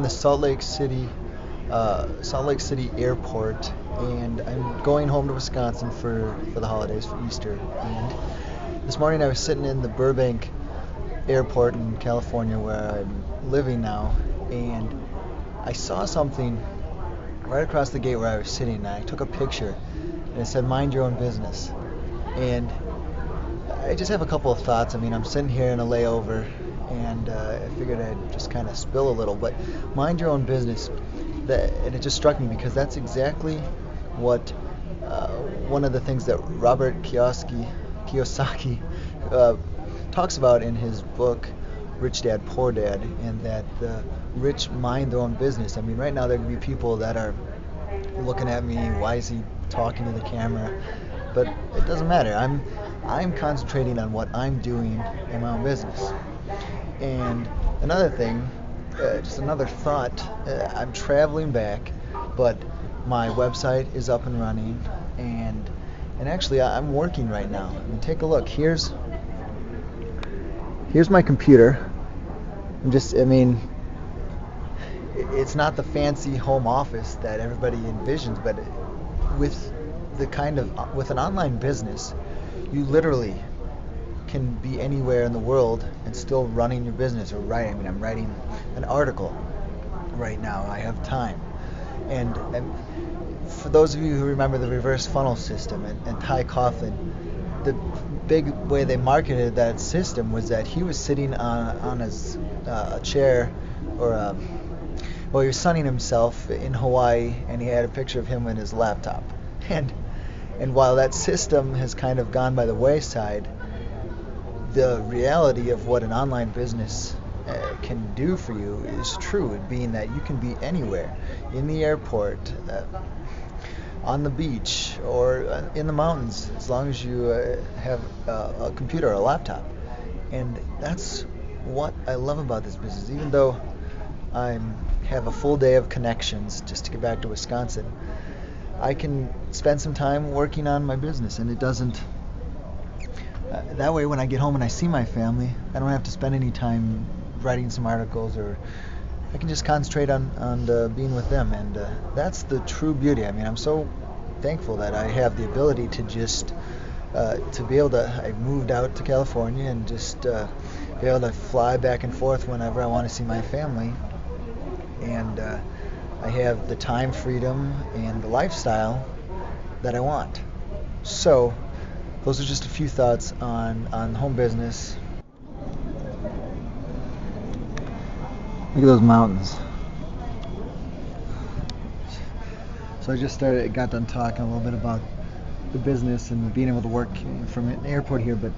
the Salt Lake City airport, and I'm going home to Wisconsin for the holidays, for Easter. And this morning I was sitting in the Burbank airport in California, where I'm living now, and I saw something right across the gate where I was sitting, and I took a picture, and it said, "Mind your own business." And I just have a couple of thoughts. I mean, I'm sitting here in a layover, and I figured I'd just kind of spill a little, but mind your own business. And it just struck me because that's exactly what one of the things that Robert Kiyosaki talks about in his book Rich Dad Poor Dad, and that the rich mind their own business. I mean, right now there could be people that are looking at me, why is he talking to the camera? But it doesn't matter. I'm concentrating on what I'm doing in my own business. And another thing, just another thought, I'm traveling back, but my website is up and running, and actually I'm working right now. I mean, take a look. Here's my computer. It's not the fancy home office that everybody envisions, but with with an online business, you literally can be anywhere in the world and still running your business or writing. I mean, I'm writing an article right now. I have time. And for those of you who remember the reverse funnel system and Ty Coughlin, the big way they marketed that system was that he was sitting on his a chair, or he was sunning himself in Hawaii, and he had a picture of him in his laptop. And while that system has kind of gone by the wayside, the reality of what an online business can do for you is true, being that you can be anywhere, in the airport, on the beach, or in the mountains, as long as you have a computer or a laptop. And that's what I love about this business. Even though I have a full day of connections just to get back to Wisconsin, I can spend some time working on my business, and it doesn't that way when I get home and I see my family, I don't have to spend any time writing some articles, or I can just concentrate on being with them. And that's the true beauty. I mean, I'm so thankful that I have the ability to just to be able to, I moved out to California, and just be able to fly back and forth whenever I want to see my family. And I have the time freedom and the lifestyle that I want. So those are just a few thoughts on home business. Look at those mountains. So I got done talking a little bit about the business and being able to work from an airport here, but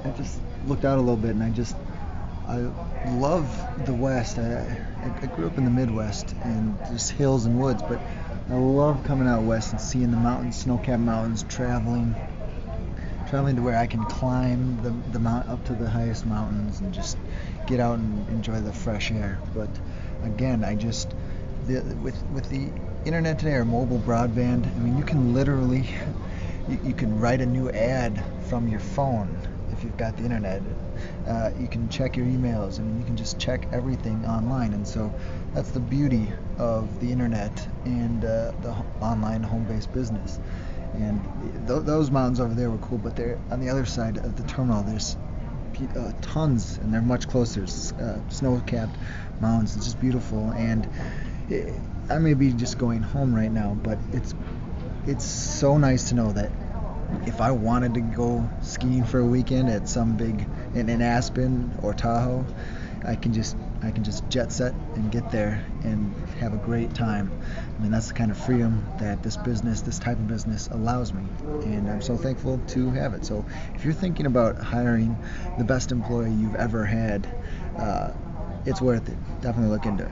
I just looked out a little bit, and I love the West. I grew up in the Midwest and just hills and woods, but I love coming out west and seeing the mountains, snow-capped mountains, traveling to where I can climb the mount up to the highest mountains and just get out and enjoy the fresh air. But again, with the internet today, or mobile broadband, I mean, you can literally you can write a new ad from your phone if you've got the internet. You can check your emails. I mean, you can just check everything online. And so that's the beauty of the internet and the online home-based business. And those mountains over there were cool, but they're on the other side of the terminal. There's tons, and they're much closer. Snow-capped mountains. It's just beautiful. And I may be just going home right now, but it's so nice to know that if I wanted to go skiing for a weekend at some in Aspen or Tahoe, I can just jet set and get there and have a great time. I mean, that's the kind of freedom that this type of business allows me, and I'm so thankful to have it. So if you're thinking about hiring the best employee you've ever had, it's worth it. Definitely look into it.